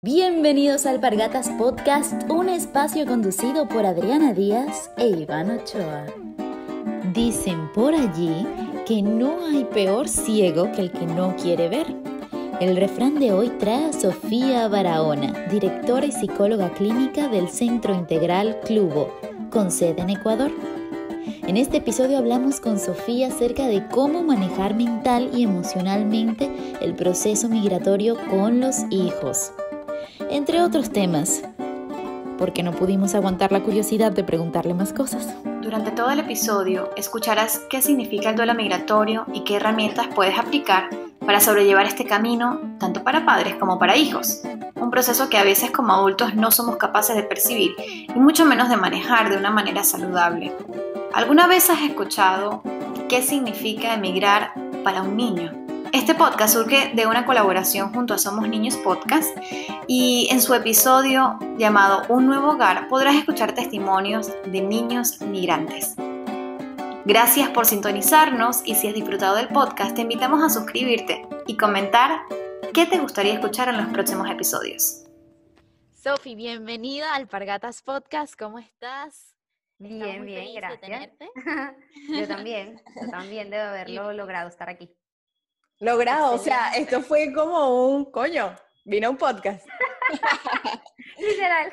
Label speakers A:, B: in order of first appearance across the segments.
A: Bienvenidos al Alpargatas Podcast, un espacio conducido por Adriana Díaz e Iván Ochoa. Dicen por allí que no hay peor ciego que el que no quiere ver. El refrán de hoy trae a Sofía Barahona, directora y psicóloga clínica del Centro Integral Clubo, con sede en Ecuador. En este episodio hablamos con Sofía acerca de cómo manejar mental y emocionalmente el proceso migratorio con los hijos, entre otros temas, porque no pudimos aguantar la curiosidad de preguntarle más cosas.
B: Durante todo el episodio escucharás qué significa el duelo migratorio y qué herramientas puedes aplicar para sobrellevar este camino, tanto para padres como para hijos. Un proceso que a veces como adultos no somos capaces de percibir y mucho menos de manejar de una manera saludable. ¿Alguna vez has escuchado qué significa emigrar para un niño? Este podcast surge de una colaboración junto a Somos Niños Podcast y en su episodio llamado Un Nuevo Hogar podrás escuchar testimonios de niños migrantes. Gracias por sintonizarnos y si has disfrutado del podcast te invitamos a suscribirte y comentar qué te gustaría escuchar en los próximos episodios.
A: Sofi, bienvenida al Alpargatas Podcast, ¿cómo estás?
C: Bien, gracias. Yo también debo haberlo logrado estar aquí.
D: Logrado, excelente. O sea, esto fue como un coño, vino un podcast.
C: Literal.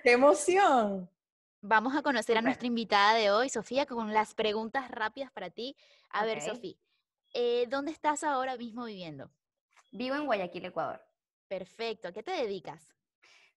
D: ¡Qué emoción!
A: Vamos a conocer a nuestra invitada de hoy, Sofía, con las preguntas rápidas para ti. A ver, Sofía, ¿dónde estás ahora mismo viviendo?
C: Vivo en Guayaquil, Ecuador.
A: Perfecto, ¿a qué te dedicas?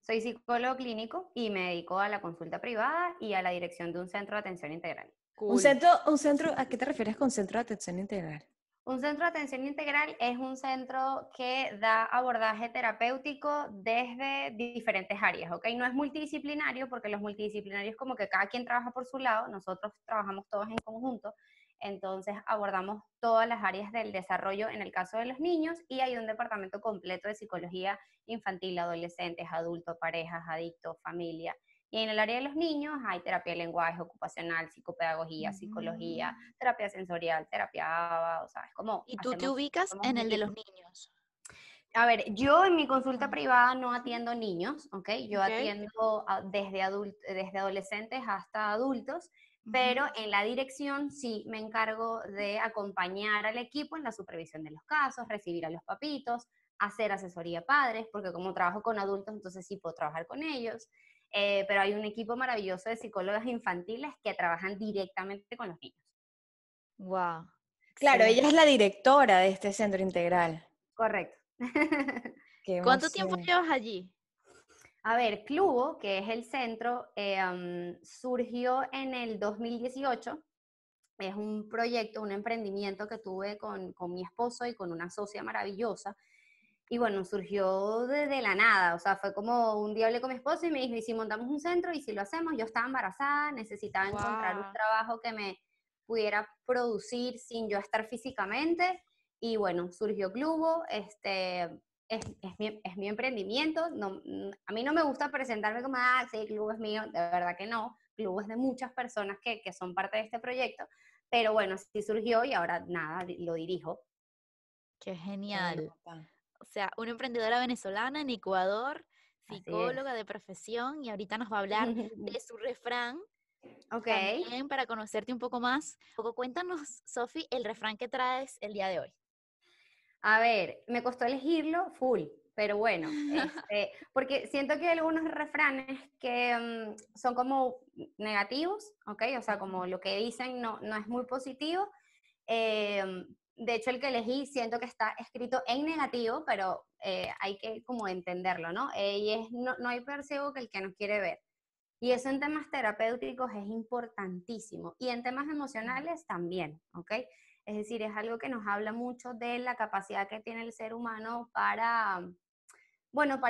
C: Soy psicólogo clínico y me dedico a la consulta privada y a la dirección de un centro de atención integral.
D: Cool. ¿Un centro? ¿A qué te refieres con centro de atención integral?
C: Un centro de atención integral es un centro que da abordaje terapéutico desde diferentes áreas, ¿ok? No es multidisciplinario porque los multidisciplinarios como que cada quien trabaja por su lado, nosotros trabajamos todos en conjunto, entonces abordamos todas las áreas del desarrollo en el caso de los niños y hay un departamento completo de psicología infantil, adolescentes, adultos, parejas, adictos, familia. Y en el área de los niños hay terapia de lenguaje ocupacional, psicopedagogía, psicología, terapia sensorial, terapia ABA, o sea, es como...
A: ¿Y tú te ubicas en el de los niños?
C: A ver, yo en mi consulta privada no atiendo niños, ¿ok? Yo atiendo desde adolescentes hasta adultos, pero en la dirección sí me encargo de acompañar al equipo en la supervisión de los casos, recibir a los papitos, hacer asesoría a padres, porque como trabajo con adultos, entonces sí puedo trabajar con ellos. Pero hay un equipo maravilloso de psicólogas infantiles que trabajan directamente con los niños.
D: Wow. Claro, sí. Ella es la directora de este centro integral.
C: Correcto.
A: ¿Cuánto tiempo llevas allí?
C: A ver, Clubo, que es el centro, surgió en el 2018. Es un proyecto, un emprendimiento que tuve con mi esposo y con una socia maravillosa. Y bueno, surgió de la nada, o sea, fue como un día hablé con mi esposo y me dijo, ¿y si montamos un centro? ¿Y si lo hacemos? Yo estaba embarazada, necesitaba encontrar un trabajo que me pudiera producir sin yo estar físicamente, y bueno, surgió Clubo, es mi emprendimiento, no, a mí no me gusta presentarme como, sí, Clubo es mío, de verdad que no, Clubo es de muchas personas que son parte de este proyecto, pero bueno, sí surgió y ahora nada, lo dirijo.
A: ¡Qué genial! O sea, una emprendedora venezolana en Ecuador, psicóloga de profesión, y ahorita nos va a hablar de su refrán. También para conocerte un poco más. Cuéntanos, Sofi, el refrán que traes el día de hoy.
C: A ver, me costó elegirlo full, pero bueno, porque siento que hay algunos refranes que son como negativos, ¿ok? O sea, como lo que dicen no es muy positivo. De hecho, el que elegí siento que está escrito en negativo, pero hay que como entenderlo, ¿no? Y no hay peor ciego que el que no quiere ver. Y eso en temas terapéuticos es importantísimo. Y en temas emocionales también, ¿ok? Es decir, es algo que nos habla mucho de la capacidad que tiene el ser humano para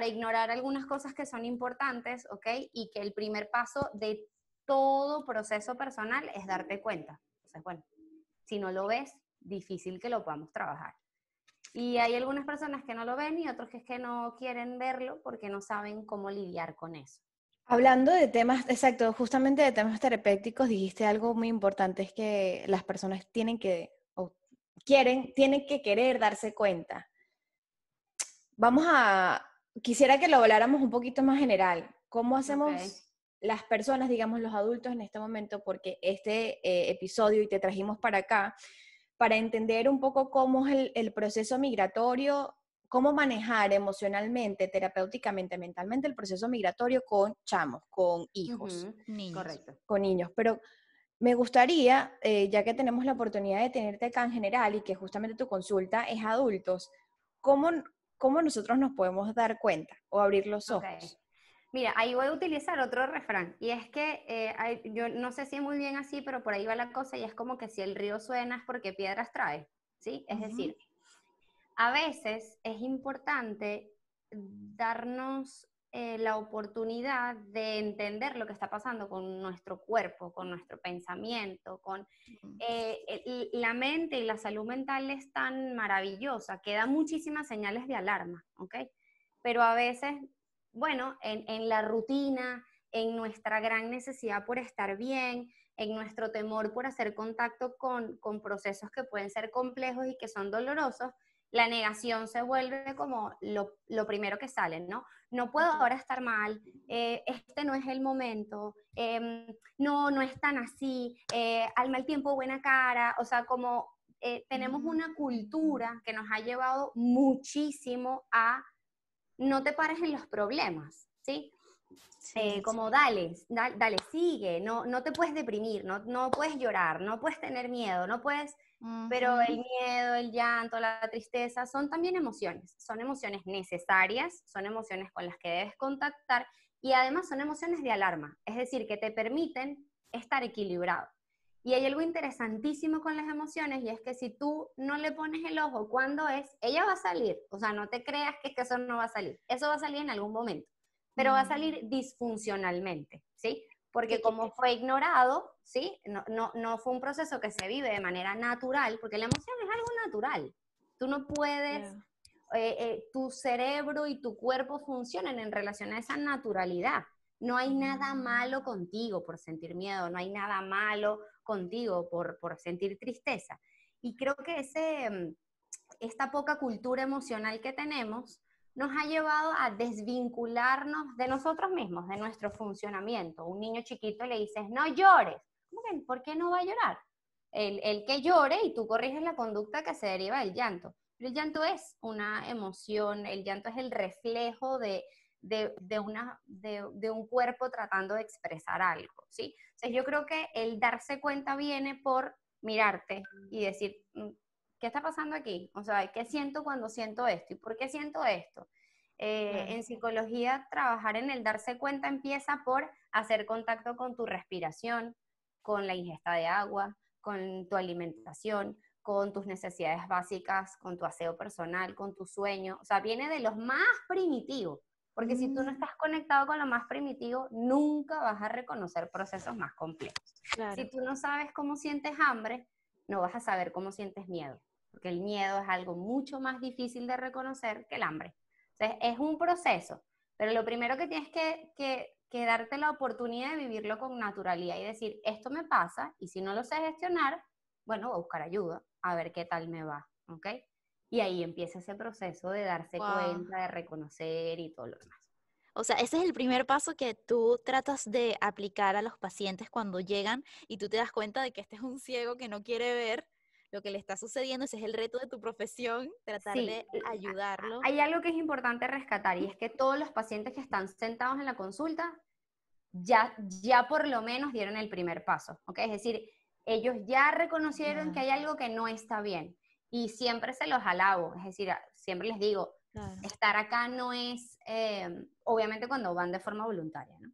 C: ignorar algunas cosas que son importantes, ¿ok? Y que el primer paso de todo proceso personal es darte cuenta. Entonces, bueno, si no lo ves, difícil que lo podamos trabajar. Y hay algunas personas que no lo ven y otros que es que no quieren verlo porque no saben cómo lidiar con eso.
D: Hablando de temas, exacto, justamente de temas terapéuticos, dijiste algo muy importante, es que las personas tienen que querer darse cuenta. Vamos a quisiera que lo habláramos un poquito más general. ¿Cómo hacemos
C: Ok.
D: las personas, digamos los adultos en este momento? Porque este episodio, y te trajimos para acá, para entender un poco cómo es el proceso migratorio, cómo manejar emocionalmente, terapéuticamente, mentalmente el proceso migratorio con chamos, con hijos,
C: Ujú,
A: Niños.
C: correcto.
D: con niños. Pero me gustaría, ya que tenemos la oportunidad de tenerte acá en general y que justamente tu consulta es adultos, ¿cómo, cómo nosotros nos podemos dar cuenta o abrir los
C: Ok.
D: ojos?
C: Mira, ahí voy a utilizar otro refrán, y es que yo no sé si es muy bien así, pero por ahí va la cosa, y es como que si el río suena es porque piedras trae, ¿sí? Es
D: Ujú.
C: decir, a veces es importante darnos la oportunidad de entender lo que está pasando con nuestro cuerpo, con nuestro pensamiento, con la mente y la salud mental es tan maravillosa que da muchísimas señales de alarma, ¿ok? Pero a veces, bueno, en la rutina, en nuestra gran necesidad por estar bien, en nuestro temor por hacer contacto con procesos que pueden ser complejos y que son dolorosos, la negación se vuelve como lo primero que sale, ¿no? No puedo ahora estar mal, este no es el momento, no, no es tan así, al mal tiempo buena cara, o sea, como tenemos una cultura que nos ha llevado muchísimo a no te pares en los problemas, ¿sí?
A: Sí.
C: Como dale, dale, sigue, no, no te puedes deprimir, no, no puedes llorar, no puedes tener miedo, no puedes, pero el
A: Ujú.
C: miedo, el llanto, la tristeza son también emociones, son emociones necesarias, son emociones con las que debes contactar y además son emociones de alarma, es decir, que te permiten estar equilibrado. Y hay algo interesantísimo con las emociones y es que si tú no le pones el ojo cuando es, ella va a salir, o sea, no te creas que eso no va a salir, eso va a salir en algún momento, pero va a salir disfuncionalmente, ¿sí? Porque como fue ignorado, ¿sí? No fue un proceso que se vive de manera natural, porque la emoción es algo natural. Tú no puedes,
D: Claro.
C: tu cerebro y tu cuerpo funcionan en relación a esa naturalidad. No hay nada malo contigo por sentir miedo, no hay nada malo contigo por sentir tristeza. Y creo que esta poca cultura emocional que tenemos nos ha llevado a desvincularnos de nosotros mismos, de nuestro funcionamiento. Un niño chiquito le dices, no llores. ¿Cómo que, ¿por qué no va a llorar? El que llore y tú corriges la conducta que se deriva del llanto. Pero el llanto es una emoción, el llanto es el reflejo de un cuerpo tratando de expresar algo, ¿sí? O sea, yo creo que el darse cuenta viene por mirarte y decir, ¿qué está pasando aquí? O sea, ¿qué siento cuando siento esto? ¿Y por qué siento esto?
D: Claro.
C: En psicología, trabajar en el darse cuenta empieza por hacer contacto con tu respiración, con la ingesta de agua, con tu alimentación, con tus necesidades básicas, con tu aseo personal, con tu sueño. O sea, viene de los más primitivos. Porque si tú no estás conectado con lo más primitivo, nunca vas a reconocer procesos más complejos.
D: Claro.
C: Si tú no sabes cómo sientes hambre, no vas a saber cómo sientes miedo, porque el miedo es algo mucho más difícil de reconocer que el hambre. Entonces, es un proceso, pero lo primero que tienes que darte la oportunidad de vivirlo con naturalidad y decir, esto me pasa, y si no lo sé gestionar, bueno, voy a buscar ayuda, a ver qué tal me va, ¿ok? Y ahí empieza ese proceso de darse
A: Wow.
C: cuenta, de reconocer y todo lo demás.
A: O sea, ese es el primer paso que tú tratas de aplicar a los pacientes cuando llegan y tú te das cuenta de que este es un ciego que no quiere ver lo que le está sucediendo. Ese es el reto de tu profesión, tratar
C: Sí,
A: de ayudarlo.
C: hay algo que es importante rescatar y es que todos los pacientes que están sentados en la consulta ya por lo menos dieron el primer paso, ¿ok? Es decir, ellos ya reconocieron que
D: Ya,
C: hay algo que no está bien y siempre se los alabo, es decir, siempre les digo,
D: claro.
C: estar acá no es, obviamente cuando van de forma voluntaria, ¿no?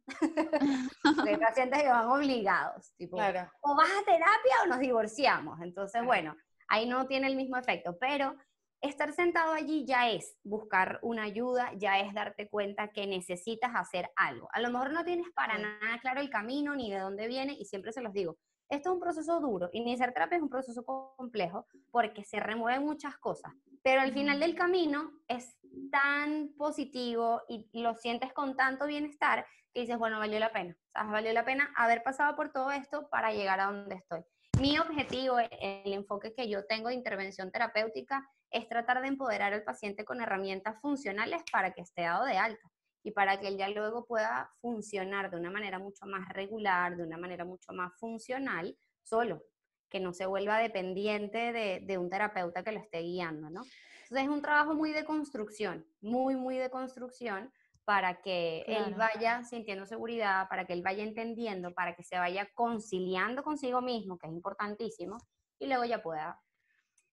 C: Porque hay pacientes que van obligados, tipo,
D: Claro.
C: o vas a terapia o nos divorciamos. Entonces,
D: Claro.
C: bueno, ahí no tiene el mismo efecto, pero estar sentado allí ya es buscar una ayuda, ya es darte cuenta que necesitas hacer algo. A lo mejor no tienes para
D: Sí.
C: nada claro el camino ni de dónde viene y siempre se los digo. Esto es un proceso duro. Iniciar terapia es un proceso complejo porque se remueven muchas cosas, pero al final del camino es tan positivo y lo sientes con tanto bienestar que dices, bueno, valió la pena. O sea, valió la pena haber pasado por todo esto para llegar a donde estoy. Mi objetivo, el enfoque que yo tengo de intervención terapéutica es tratar de empoderar al paciente con herramientas funcionales para que esté dado de alta y para que él ya luego pueda funcionar de una manera mucho más regular, de una manera mucho más funcional, solo, que no se vuelva dependiente de un terapeuta que lo esté guiando, ¿no? Entonces es un trabajo muy de construcción, muy de construcción, para que él vaya sintiendo seguridad, para que él vaya entendiendo, para que se vaya conciliando consigo mismo, que es importantísimo, y luego ya pueda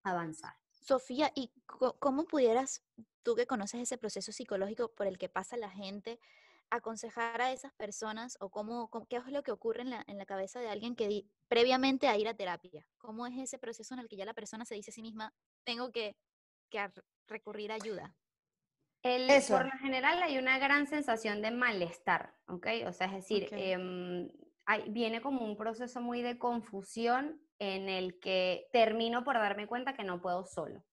C: avanzar.
A: Sofía, ¿y cómo pudieras, tú que conoces ese proceso psicológico por el que pasa la gente, aconsejar a esas personas o qué es lo que ocurre en la cabeza de alguien que previamente a ir a terapia? ¿Cómo es ese proceso en el que ya la persona se dice a sí misma, tengo que recurrir a ayuda?
D: Eso.
C: Por lo general hay una gran sensación de malestar, ¿ok? O sea, es decir, viene como un proceso muy de confusión en el que termino por darme cuenta que no puedo solo,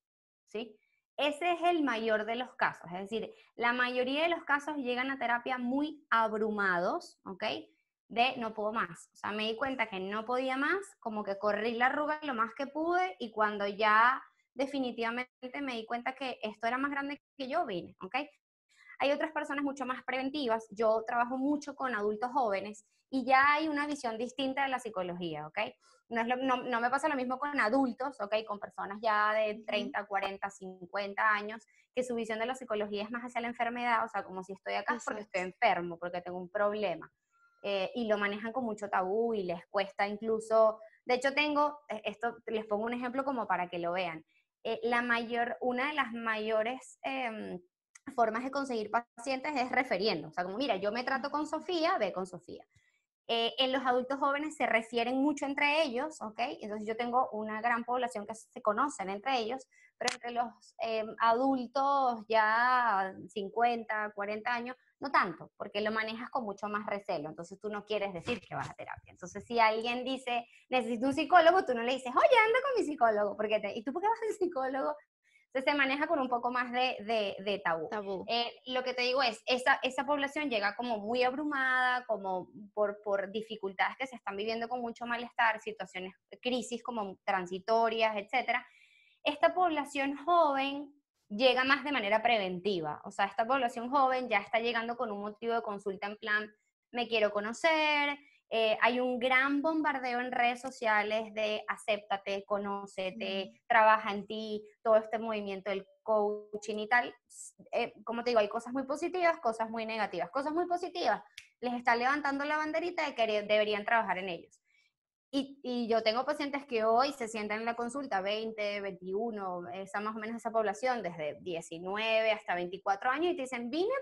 C: ¿sí? Ese es el mayor de los casos, es decir, la mayoría de los casos llegan a terapia muy abrumados, ¿ok? De no puedo más. O sea, me di cuenta que no podía más, como que corrí la arruga lo más que pude y cuando ya definitivamente me di cuenta que esto era más grande que yo, vine, ¿ok? Hay otras personas mucho más preventivas. Yo trabajo mucho con adultos jóvenes y ya hay una visión distinta de la psicología, ¿ok? No me pasa lo mismo con adultos, ¿ok? Con personas ya de 30, 40, 50 años, que su visión de la psicología es más hacia la enfermedad, o sea, como si estoy acá es porque estoy enfermo, porque tengo un problema. Y lo manejan con mucho tabú y les cuesta incluso, de hecho esto les pongo un ejemplo como para que lo vean. Una de las mayores formas de conseguir pacientes es refiriendo. O sea, como mira, yo me trato con Sofía, ve con Sofía. En los adultos jóvenes se refieren mucho entre ellos, ¿ok? Entonces yo tengo una gran población que se conocen entre ellos, pero entre los adultos ya 50, 40 años, no tanto, porque lo manejas con mucho más recelo, entonces tú no quieres decir que vas a terapia. Entonces si alguien dice, necesito un psicólogo, tú no le dices, oye, anda con mi psicólogo, ¿y tú por qué vas al psicólogo? Entonces se maneja con un poco más de tabú. Lo que te digo es, esa población llega como muy abrumada, como por dificultades que se están viviendo con mucho malestar, situaciones, crisis como transitorias, etc. Esta población joven llega más de manera preventiva. O sea, esta población joven ya está llegando con un motivo de consulta en plan, me quiero conocer. Hay un gran bombardeo en redes sociales de acéptate, conócete, trabaja en ti, todo este movimiento del coaching y tal. Como te digo, hay cosas muy positivas, cosas muy negativas. Cosas muy positivas, les está levantando la banderita de que deberían trabajar en ellos. Y yo tengo pacientes que hoy se sientan en la consulta, 20, 21, esa más o menos esa población, desde 19 hasta 24 años, y te dicen, vine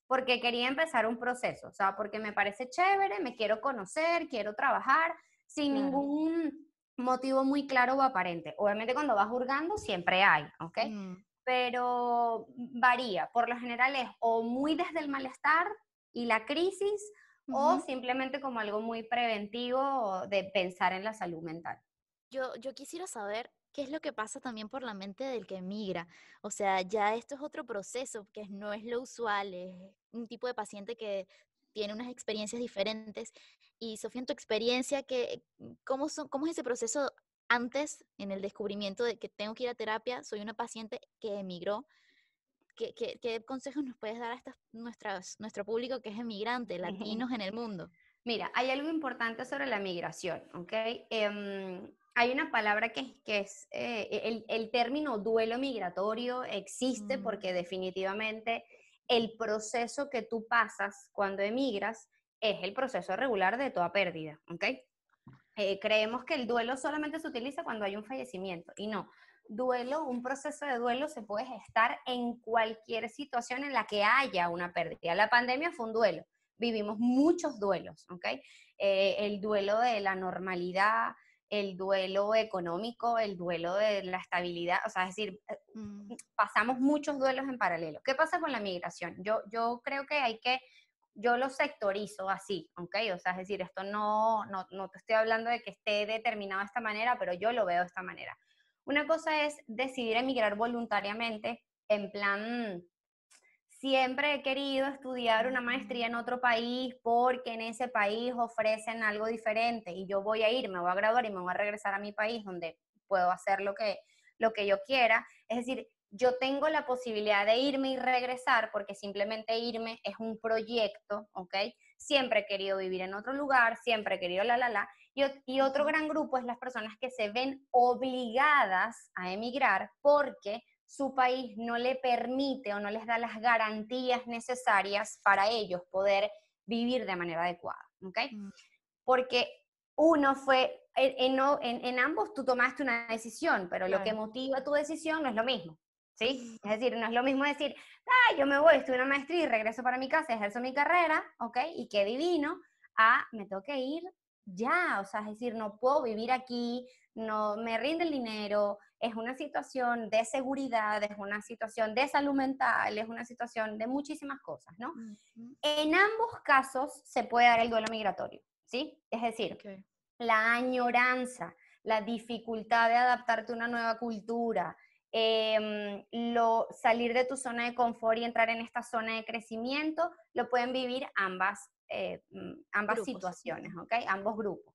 C: porque quería empezar un proceso, o sea, porque me parece chévere, me quiero conocer, quiero trabajar, sin ningún motivo muy claro o aparente. Obviamente cuando vas hurgando siempre hay, ¿ok? Pero varía, por lo general es o muy desde el malestar y la crisis, o simplemente como algo muy preventivo de pensar en la salud mental.
A: Yo quisiera saber qué es lo que pasa también por la mente del que migra. O sea, ya esto es otro proceso que no es lo usual, es un tipo de paciente que tiene unas experiencias diferentes. Y Sofía, en tu experiencia, ¿cómo es ese proceso antes en el descubrimiento de que tengo que ir a terapia? Soy una paciente que emigró. ¿Qué consejos nos puedes dar a nuestro público que es emigrante, latinos en el mundo?
C: Mira, hay algo importante sobre la migración, ¿ok? Hay una palabra que es el término duelo migratorio existe porque definitivamente el proceso que tú pasas cuando emigras es el proceso regular de toda pérdida, ¿ok? Creemos que el duelo solamente se utiliza cuando hay un fallecimiento y no. Un proceso de duelo se puede gestar en cualquier situación en la que haya una pérdida. La pandemia fue un duelo. Vivimos muchos duelos, ¿ok? El duelo de la normalidad, el duelo económico, el duelo de la estabilidad, o sea, es decir, pasamos muchos duelos en paralelo. ¿Qué pasa con la migración? Yo creo que yo lo sectorizo así, ¿ok? O sea, es decir, esto no te estoy hablando de que esté determinado de esta manera, pero yo lo veo de esta manera. Una cosa es decidir emigrar voluntariamente, en plan, siempre he querido estudiar una maestría en otro país porque en ese país ofrecen algo diferente y yo voy a ir, me voy a graduar y me voy a regresar a mi país donde puedo hacer lo que lo que yo quiera. Es decir, yo tengo la posibilidad de irme y regresar, porque simplemente irme es un proyecto, ¿ok? Siempre he querido vivir en otro lugar, siempre he querido y otro gran grupo es las personas que se ven obligadas a emigrar porque su país no le permite o no les da las garantías necesarias para ellos poder vivir de manera adecuada, ¿ok? Porque uno fue, en ambos tú tomaste una decisión, pero lo que motiva tu decisión no es lo mismo, ¿sí? Es decir, no es lo mismo decir, yo me voy, estudio una maestría y regreso para mi casa, ejerzo mi carrera, ¿ok? Y qué divino, me tengo que ir ya, o sea, es decir, no puedo vivir aquí, no me rinde el dinero, es una situación de seguridad, es una situación de salud mental, es una situación de muchísimas cosas, ¿no? En ambos casos se puede dar el duelo migratorio, ¿sí? Es decir, la añoranza, la dificultad de adaptarte a una nueva cultura, salir de tu zona de confort y entrar en esta zona de crecimiento, lo pueden vivir ambas grupos, situaciones, ¿ok? Ambos grupos.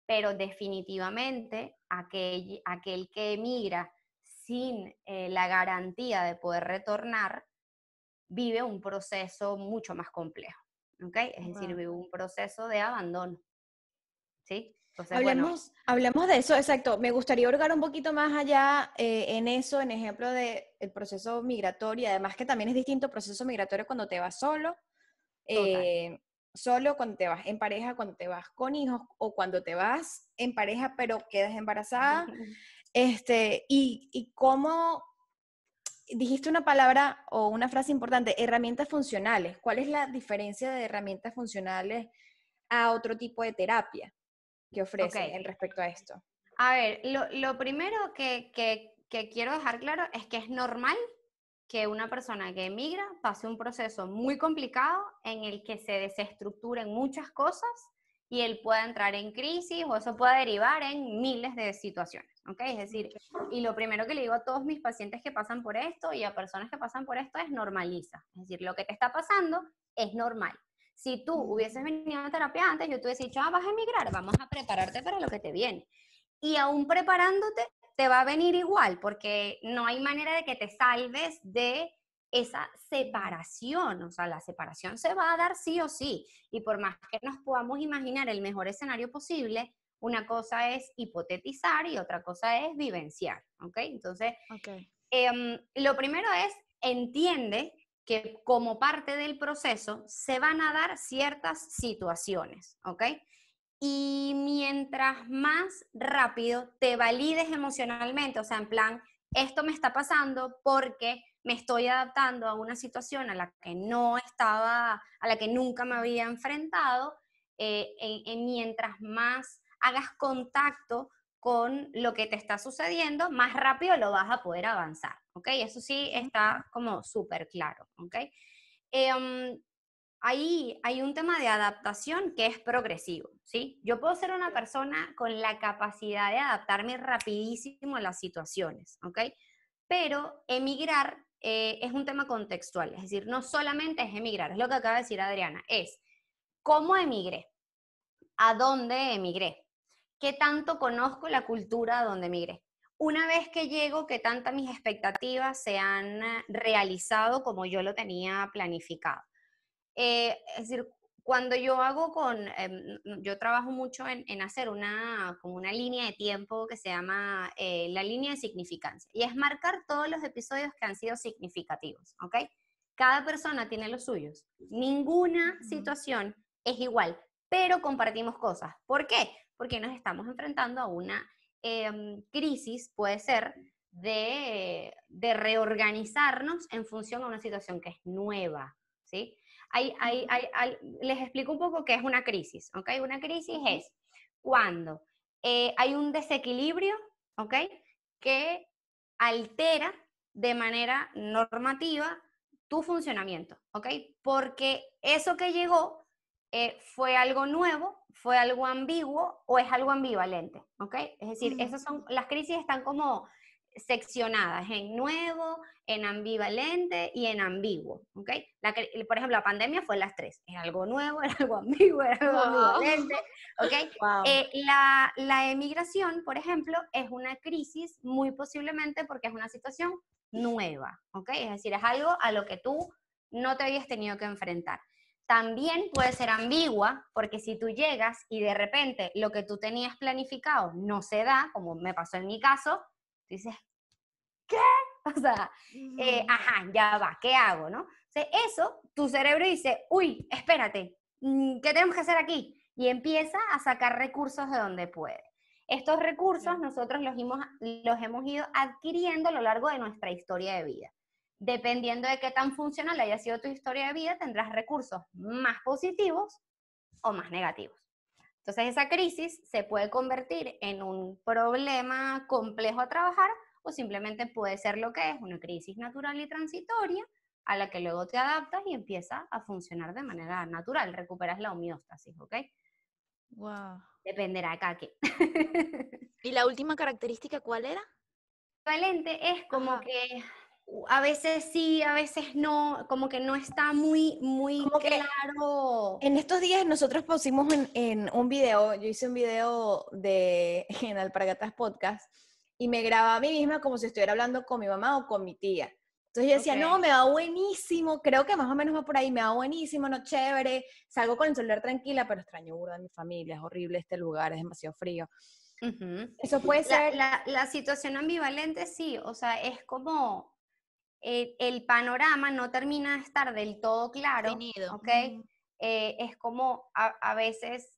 C: Pero definitivamente aquel que emigra sin la garantía de poder retornar, vive un proceso mucho más complejo, ¿ok? Es decir, vive un proceso de abandono, ¿sí? Entonces,
D: hablemos de eso, exacto. Me gustaría hurgar un poquito más allá en eso, en ejemplo del proceso migratorio, además que también es distinto el proceso migratorio cuando te vas solo, cuando te vas en pareja, cuando te vas con hijos, o cuando te vas en pareja pero quedas embarazada, y cómo dijiste una palabra o una frase importante, herramientas funcionales. ¿Cuál es la diferencia de herramientas funcionales a otro tipo de terapia que ofrecen en respecto a esto?
C: A ver, lo primero que quiero dejar claro es que es normal que una persona que emigra pase un proceso muy complicado en el que se desestructuren muchas cosas y él pueda entrar en crisis o eso pueda derivar en miles de situaciones, ¿ok? Es decir, y lo primero que le digo a todos mis pacientes que pasan por esto y a personas que pasan por esto es normaliza. Es decir, lo que te está pasando es normal. Si tú hubieses venido a terapia antes, yo te hubiese dicho, vas a emigrar, vamos a prepararte para lo que te viene. Y aún preparándote, te va a venir igual, porque no hay manera de que te salves de esa separación, o sea, la separación se va a dar sí o sí, y por más que nos podamos imaginar el mejor escenario posible, una cosa es hipotetizar y otra cosa es vivenciar, ¿ok? Entonces, lo primero es, entiende que como parte del proceso se van a dar ciertas situaciones, ¿ok? Y mientras más rápido te valides emocionalmente, o sea, en plan, esto me está pasando porque me estoy adaptando a una situación a la que no estaba, a la que nunca me había enfrentado, mientras más hagas contacto con lo que te está sucediendo, más rápido lo vas a poder avanzar, ¿ok? Eso sí está como súper claro, ¿ok? Ahí hay un tema de adaptación que es progresivo, ¿sí? Yo puedo ser una persona con la capacidad de adaptarme rapidísimo a las situaciones, ¿ok? Pero emigrar es un tema contextual, es decir, no solamente es emigrar, es lo que acaba de decir Adriana, es cómo emigré, a dónde emigré, qué tanto conozco la cultura a donde emigré. Una vez que llego, qué tantas mis expectativas se han realizado como yo lo tenía planificado. Es decir, cuando yo hago yo trabajo mucho en hacer como una línea de tiempo que se llama la línea de significancia, y es marcar todos los episodios que han sido significativos, ¿ok? Cada persona tiene los suyos, ninguna situación es igual, pero compartimos cosas. ¿Por qué? Porque nos estamos enfrentando a una crisis, puede ser, de reorganizarnos en función a una situación que es nueva, ¿sí? Les explico un poco qué es una crisis, ¿ok? Una crisis es cuando hay un desequilibrio, ¿ok? Que altera de manera normativa tu funcionamiento, ¿ok? Porque eso que llegó fue algo nuevo, fue algo ambiguo o es algo ambivalente, ¿ok? Es decir, las crisis están como seccionadas en nuevo, en ambivalente y en ambiguo, ¿ok? Por ejemplo, la pandemia fue las tres, era algo nuevo, era algo ambiguo, era algo ambivalente, ¿ok?
D: Wow.
C: La emigración, por ejemplo, es una crisis muy posiblemente porque es una situación nueva, ¿ok? Es decir, es algo a lo que tú no te habías tenido que enfrentar. También puede ser ambigua, porque si tú llegas y de repente lo que tú tenías planificado no se da, como me pasó en mi caso, dices, ¿qué? O sea, ajá, ya va, ¿qué hago, no? O sea, eso, tu cerebro dice, uy, espérate, ¿qué tenemos que hacer aquí? Y empieza a sacar recursos de donde puede. Estos recursos nosotros los hemos ido adquiriendo a lo largo de nuestra historia de vida. Dependiendo de qué tan funcional haya sido tu historia de vida, tendrás recursos más positivos o más negativos. Entonces esa crisis se puede convertir en un problema complejo a trabajar o simplemente puede ser lo que es una crisis natural y transitoria a la que luego te adaptas y empieza a funcionar de manera natural, recuperas la homeostasis, ¿ok?
A: Wow.
C: Dependerá de cada quien.
A: ¿Y la última característica cuál era?
C: Equivalente es como
A: Ajá.
C: que a veces sí, a veces no, como que no está muy
D: Como que
C: claro.
D: en estos días nosotros pusimos en un video, yo hice un video en Alpargatas Podcast y me grababa a mí misma como si estuviera hablando con mi mamá o con mi tía. Entonces yo decía, no,
C: Ok.
D: me va buenísimo, creo que más o menos va por ahí, me va buenísimo, no, chévere, salgo con el celular tranquila, pero extraño burda a mi familia, es horrible este lugar, es demasiado frío.
C: Ujú.
D: Eso puede ser,
C: La situación ambivalente sí, o sea, es como el panorama no termina de estar del todo claro,
A: Definido.
C: ¿ok? Es como a veces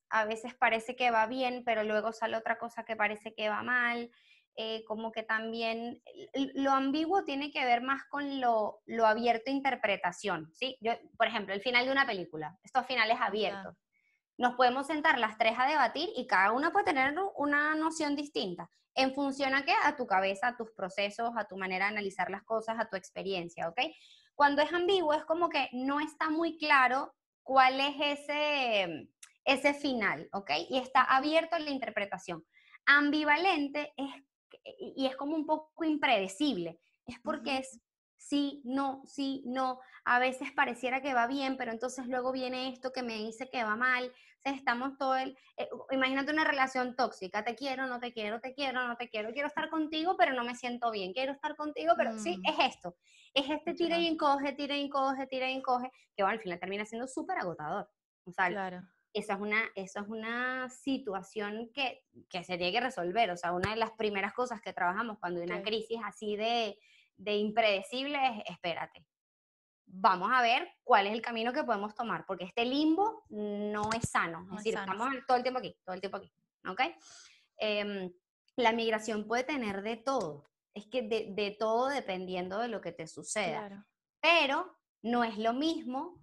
C: parece que va bien, pero luego sale otra cosa que parece que va mal. Como que también lo ambiguo tiene que ver más con lo abierto a interpretación, ¿sí? Yo, por ejemplo, el final de una película, estos finales
A: Ya.
C: abiertos. Nos podemos sentar las tres a debatir y cada una puede tener una noción distinta. ¿En función a qué? A tu cabeza, a tus procesos, a tu manera de analizar las cosas, a tu experiencia, ¿ok? Cuando es ambiguo es como que no está muy claro cuál es ese final, ¿ok? Y está abierto a la interpretación. Ambivalente y es como un poco impredecible, es porque es sí, no, a veces pareciera que va bien, pero entonces luego viene esto que me dice que va mal. Entonces estamos imagínate una relación tóxica, te quiero, no te quiero, te quiero, no te quiero, quiero estar contigo, pero no me siento bien, quiero estar contigo, pero sí, es esto, es este tira y
D: ya,
C: encoge, tira y encoge, tira y encoge, que bueno, al final termina siendo súper agotador. O sea,
A: Claro.
C: esa es una situación que se tiene que resolver. O sea, una de las primeras cosas que trabajamos cuando hay una
D: ok,
C: crisis así de impredecible es, espérate, vamos a ver cuál es el camino que podemos tomar, porque este limbo no es sano. Es
A: No es
C: decir,
A: sano.
C: estamos todo el tiempo aquí, todo el tiempo aquí. ¿Ok? Em, la migración puede tener de todo. Es que de todo dependiendo de lo que te suceda.
A: Claro.
C: Pero no es lo mismo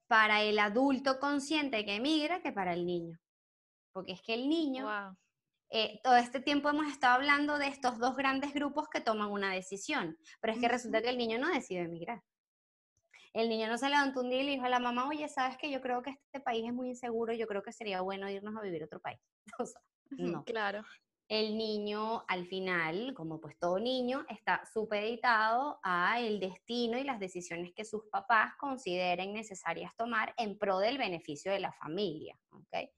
C: para el adulto consciente que emigra que para el niño. Porque es que el niño,
A: Wow.
C: todo este tiempo hemos estado hablando de estos dos grandes grupos que toman una decisión, pero es que resulta que el niño no decide emigrar. El niño no se levantó un día y le dijo a la mamá, oye, ¿sabes qué? Yo creo que este país es muy inseguro, yo creo que sería bueno irnos a vivir a otro país. O sea, no.
A: Claro.
C: El niño, al final, como pues todo niño, está supeditado a el destino y las decisiones que sus papás consideren necesarias tomar en pro del beneficio de la familia. ¿Ok?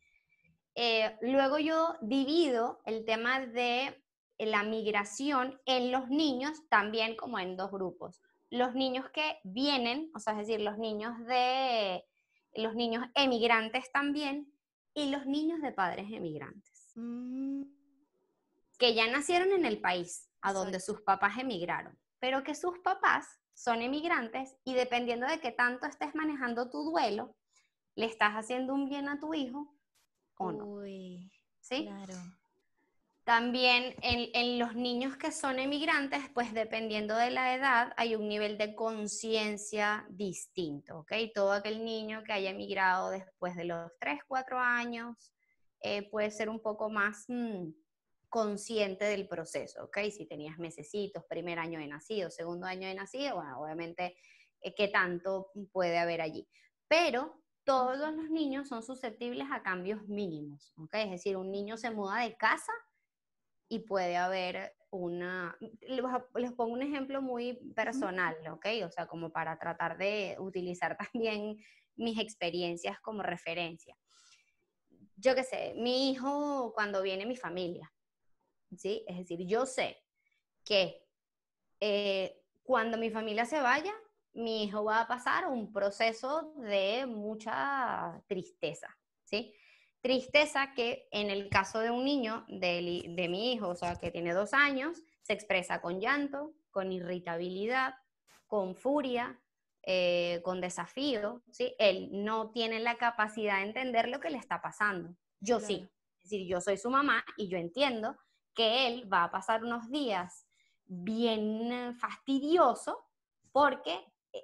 C: Luego yo divido el tema de la migración en los niños también como en dos grupos. Los niños que vienen, o sea, es decir, los niños emigrantes también y los niños de padres emigrantes,
A: Mm,
C: que ya nacieron en el país a donde
A: exacto.
C: sus papás emigraron, pero que sus papás son emigrantes y dependiendo de qué tanto estés manejando tu duelo, le estás haciendo un bien a tu hijo o no,
A: Uy,
C: ¿sí?
A: claro.
C: También en los niños que son emigrantes, pues dependiendo de la edad, hay un nivel de conciencia distinto, ¿ok? Todo aquel niño que haya emigrado después de los 3 4 años puede ser un poco más consciente del proceso, ¿ok? Si tenías mesecitos, primer año de nacido, segundo año de nacido, bueno, obviamente, ¿qué tanto puede haber allí? Pero todos los niños son susceptibles a cambios mínimos, ¿ok? Es decir, un niño se muda de casa y puede haber les pongo un ejemplo muy personal, ¿ok? O sea, como para tratar de utilizar también mis experiencias como referencia. Yo qué sé, mi hijo cuando viene mi familia, ¿sí? Es decir, yo sé que cuando mi familia se vaya, mi hijo va a pasar un proceso de mucha tristeza, ¿sí? Tristeza que en el caso de un niño, de mi hijo, o sea, que tiene 2 años, se expresa con llanto, con irritabilidad, con furia, con desafío, ¿sí? Él no tiene la capacidad de entender lo que le está pasando. Yo
D: Claro.
C: sí. Es decir, yo soy su mamá y yo entiendo que él va a pasar unos días bien fastidioso porque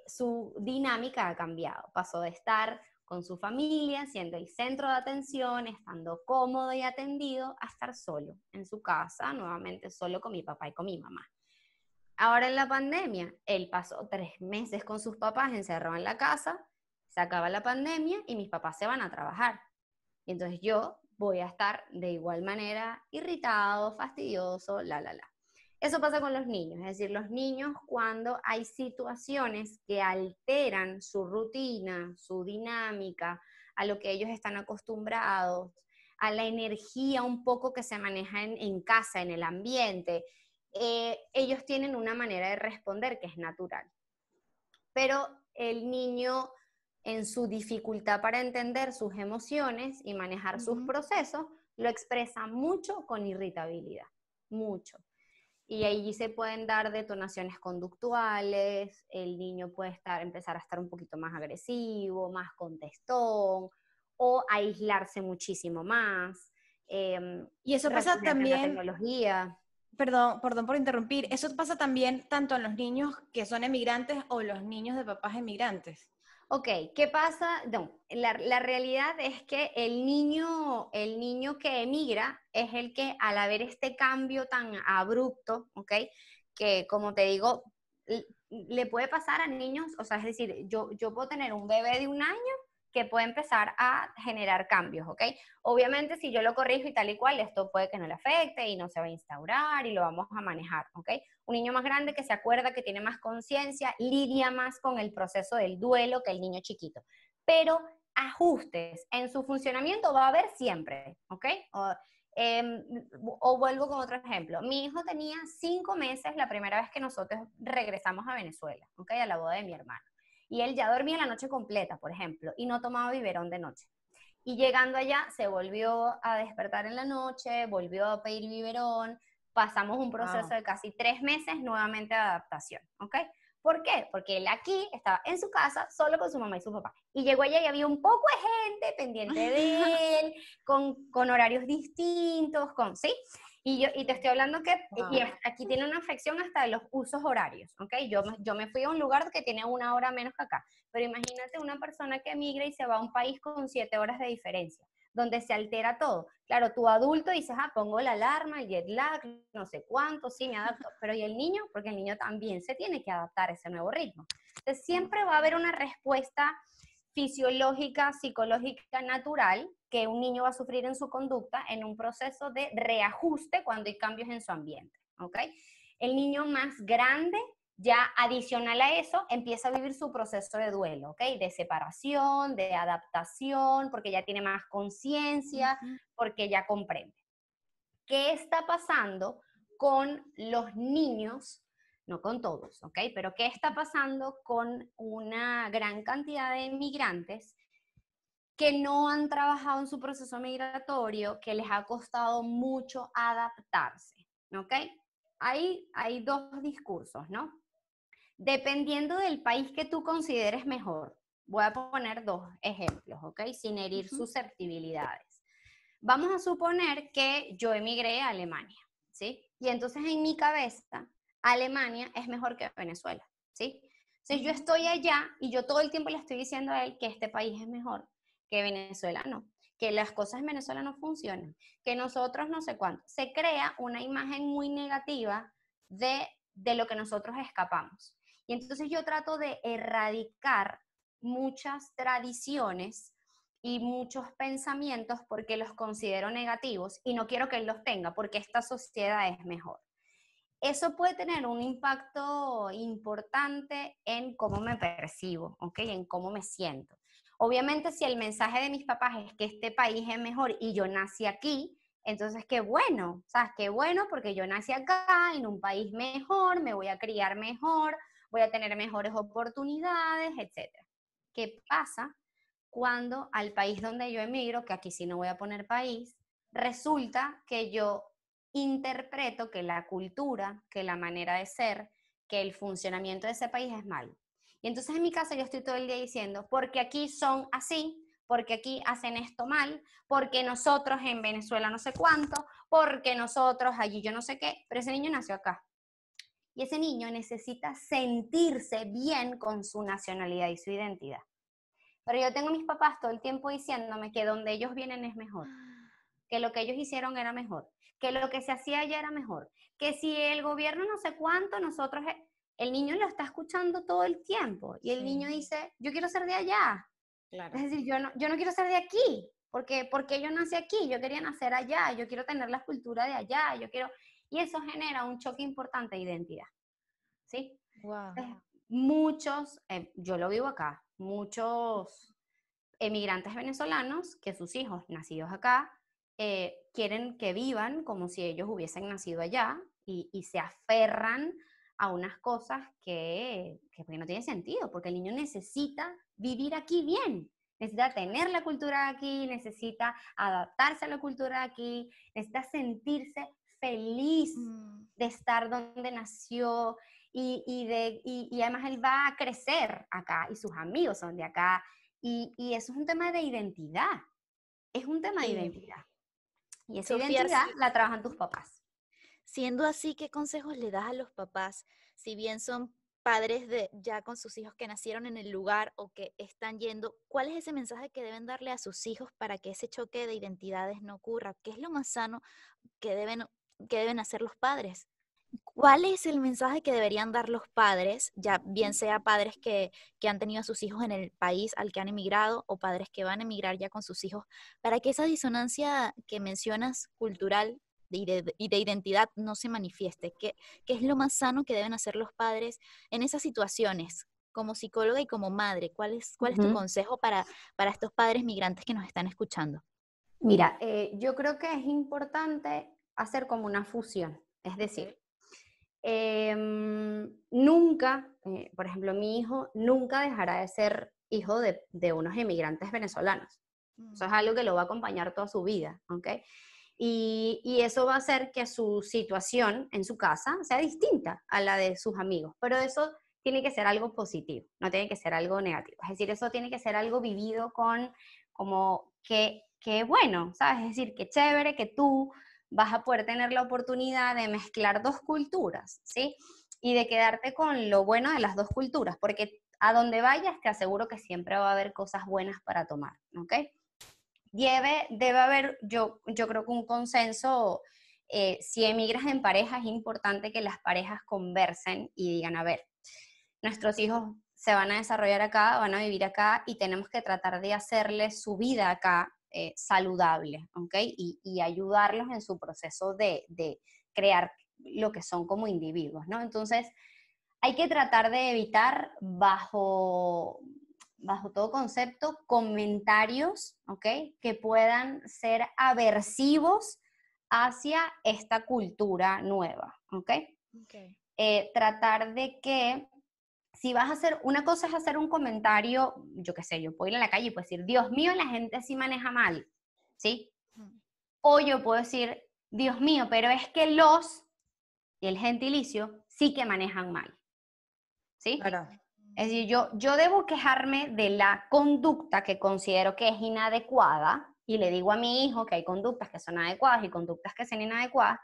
C: su dinámica ha cambiado. Pasó de estar con su familia, siendo el centro de atención, estando cómodo y atendido, a estar solo en su casa, nuevamente solo con mi papá y con mi mamá. Ahora en la pandemia, él pasó 3 meses con sus papás encerrado en la casa, se acaba la pandemia y mis papás se van a trabajar. Y entonces yo voy a estar de igual manera irritado, fastidioso, la. Eso pasa con los niños, es decir, los niños cuando hay situaciones que alteran su rutina, su dinámica, a lo que ellos están acostumbrados, a la energía un poco que se maneja en casa, en el ambiente, ellos tienen una manera de responder que es natural. Pero el niño en su dificultad para entender sus emociones y manejar sus procesos, lo expresa mucho con irritabilidad, mucho. Y ahí se pueden dar detonaciones conductuales, el niño puede empezar a estar un poquito más agresivo, más contestón, o aislarse muchísimo más.
D: Y eso pasa
C: Refugiarse en la
D: también,
C: tecnología.
D: perdón por interrumpir, eso pasa también tanto en los niños que son emigrantes o los niños de papás emigrantes.
C: Ok, ¿qué pasa? No, la realidad es que el niño que emigra es el que al haber este cambio tan abrupto, ok, que como te digo, le puede pasar a niños, o sea, es decir, yo puedo tener un bebé de 1 año que puede empezar a generar cambios, ¿ok? Obviamente si yo lo corrijo y tal y cual, esto puede que no le afecte y no se va a instaurar y lo vamos a manejar, ¿ok? Un niño más grande que se acuerda, que tiene más conciencia, lidia más con el proceso del duelo que el niño chiquito. Pero ajustes en su funcionamiento va a haber siempre, ¿ok? O vuelvo con otro ejemplo. Mi hijo tenía 5 meses la primera vez que nosotros regresamos a Venezuela, ¿ok? A la boda de mi hermano. Y él ya dormía la noche completa, por ejemplo, y no tomaba biberón de noche. Y llegando allá se volvió a despertar en la noche, volvió a pedir biberón, pasamos un proceso de casi 3 meses nuevamente de adaptación, ¿ok? ¿Por qué? Porque él aquí estaba en su casa solo con su mamá y su papá. Y llegó allá y había un poco de gente pendiente de él, con horarios distintos, ¿sí? Y te estoy hablando que y aquí tiene una afección hasta de los usos horarios, ¿ok? Yo me fui a un lugar que tiene 1 hora menos que acá, pero imagínate una persona que emigra y se va a un país con 7 horas de diferencia, donde se altera todo. Claro, tu adulto dices, pongo la alarma, el jet lag, no sé cuánto, sí, me adapto, pero ¿y el niño? Porque el niño también se tiene que adaptar a ese nuevo ritmo. Entonces siempre va a haber una respuesta fisiológica, psicológica, natural, que un niño va a sufrir en su conducta en un proceso de reajuste cuando hay cambios en su ambiente, ¿ok? El niño más grande, ya adicional a eso, empieza a vivir su proceso de duelo, ¿ok? De separación, de adaptación, porque ya tiene más conciencia, porque ya comprende. ¿Qué está pasando con los niños? No con todos, ¿ok? Pero ¿qué está pasando con una gran cantidad de migrantes que no han trabajado en su proceso migratorio, que les ha costado mucho adaptarse, ¿ok? Hay 2 discursos, ¿no? Dependiendo del país que tú consideres mejor, voy a poner 2 ejemplos, ¿ok? Sin herir susceptibilidades. Vamos a suponer que yo emigré a Alemania, ¿sí? Y entonces en mi cabeza, Alemania es mejor que Venezuela, ¿sí? Entonces yo estoy allá y yo todo el tiempo le estoy diciendo a él que este país es mejor, que Venezuela no, que las cosas en Venezuela no funcionan, que nosotros no sé cuánto. Se crea una imagen muy negativa de lo que nosotros escapamos. Y entonces yo trato de erradicar muchas tradiciones y muchos pensamientos porque los considero negativos y no quiero que él los tenga porque esta sociedad es mejor. eso puede tener un impacto importante en cómo me percibo, ¿ok? En cómo me siento. Obviamente, si el mensaje de mis papás es que este país es mejor y yo nací aquí, entonces qué bueno, ¿sabes? Qué bueno porque yo nací acá, en un país mejor, me voy a criar mejor, voy a tener mejores oportunidades, etc. ¿Qué pasa cuando al país donde yo emigro, que aquí sí no voy a poner país, resulta que yo interpreto que la cultura, que la manera de ser, que el funcionamiento de ese país es malo? Y entonces en mi casa yo estoy todo el día diciendo, porque aquí son así, porque aquí hacen esto mal, porque nosotros en Venezuela no sé cuánto, porque nosotros allí yo no sé qué, pero ese niño nació acá. Y ese niño necesita sentirse bien con su nacionalidad y su identidad. Pero yo tengo a mis papás todo el tiempo diciéndome que donde ellos vienen es mejor, que lo que ellos hicieron era mejor, que lo que se hacía allá era mejor, que si el gobierno no sé cuánto, nosotros, el niño lo está escuchando todo el tiempo y el niño dice, yo quiero ser de allá. Claro. Es decir, yo no quiero ser de aquí, porque yo nací aquí, yo quería nacer allá, yo quiero tener la cultura de allá, yo quiero... Y eso genera un choque importante de identidad, ¿sí?
A: Wow.
C: Muchos, yo lo vivo acá, muchos emigrantes venezolanos que sus hijos nacidos acá quieren que vivan como si ellos hubiesen nacido allá y se aferran a unas cosas que no tienen sentido, porque el niño necesita vivir aquí bien, necesita tener la cultura aquí, necesita adaptarse a la cultura aquí, necesita sentirse feliz de estar donde nació y además él va a crecer acá y sus amigos son de acá y eso es un tema de identidad, es un tema de identidad. Y esa
A: Sofía,
C: identidad la trabajan tus papás.
A: Siendo así, ¿qué consejos le das a los papás, si bien son padres de ya con sus hijos que nacieron en el lugar o que están yendo? ¿Cuál es ese mensaje que deben darle a sus hijos para que ese choque de identidades no ocurra? ¿Qué es lo más sano que deben hacer los padres? ¿Cuál es el mensaje que deberían dar los padres, ya bien sea padres que han tenido a sus hijos en el país al que han emigrado o padres que van a emigrar ya con sus hijos, para que esa disonancia que mencionas cultural y de identidad no se manifieste? ¿Qué es lo más sano que deben hacer los padres en esas situaciones? Como psicóloga y como madre, ¿cuál es tu consejo para estos padres migrantes que nos están escuchando?
C: Mira, yo creo que es importante hacer como una fusión, es decir, nunca, por ejemplo, mi hijo nunca dejará de ser hijo de unos emigrantes venezolanos. Eso es algo que lo va a acompañar toda su vida, ¿ok? Y eso va a hacer que su situación en su casa sea distinta a la de sus amigos, pero eso tiene que ser algo positivo, no tiene que ser algo negativo. Es decir, eso tiene que ser algo vivido con como que bueno, ¿sabes? Es decir, que chévere que tú vas a poder tener la oportunidad de mezclar dos culturas, ¿sí? Y de quedarte con lo bueno de las dos culturas, porque a donde vayas te aseguro que siempre va a haber cosas buenas para tomar, ¿ok? Debe haber, yo creo que un consenso, si emigras en pareja es importante que las parejas conversen y digan, a ver, nuestros hijos se van a desarrollar acá, van a vivir acá y tenemos que tratar de hacerles su vida acá saludable, ¿ok? Y ayudarlos en su proceso de crear lo que son como individuos, ¿no? Entonces, hay que tratar de evitar bajo todo concepto comentarios, ¿ok? Que puedan ser aversivos hacia esta cultura nueva, ¿ok?
A: Okay.
C: Tratar de que si vas a hacer, una cosa es hacer un comentario, yo qué sé, yo puedo ir a la calle y puedo decir, Dios mío, la gente sí maneja mal, ¿sí? O yo puedo decir, Dios mío, pero es que los, y el gentilicio, sí que manejan mal, ¿sí?
D: Claro.
C: Es decir, yo debo quejarme de la conducta que considero que es inadecuada, y le digo a mi hijo que hay conductas que son adecuadas y conductas que son inadecuadas,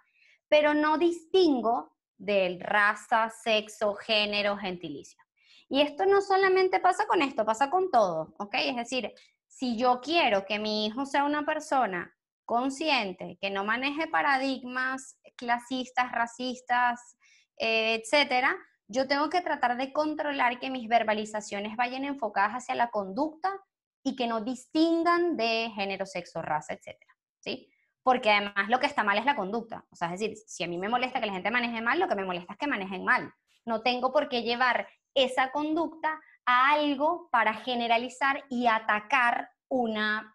C: pero no distingo de raza, sexo, género, gentilicio. Y esto no solamente pasa con esto, pasa con todo, ¿ok? Es decir, si yo quiero que mi hijo sea una persona consciente, que no maneje paradigmas clasistas, racistas, etcétera, yo tengo que tratar de controlar que mis verbalizaciones vayan enfocadas hacia la conducta y que no distingan de género, sexo, raza, etcétera, ¿sí? porque además lo que está mal es la conducta. O sea, es decir, si a mí me molesta que la gente maneje mal, lo que me molesta es que manejen mal. No tengo por qué llevar esa conducta a algo para generalizar y atacar una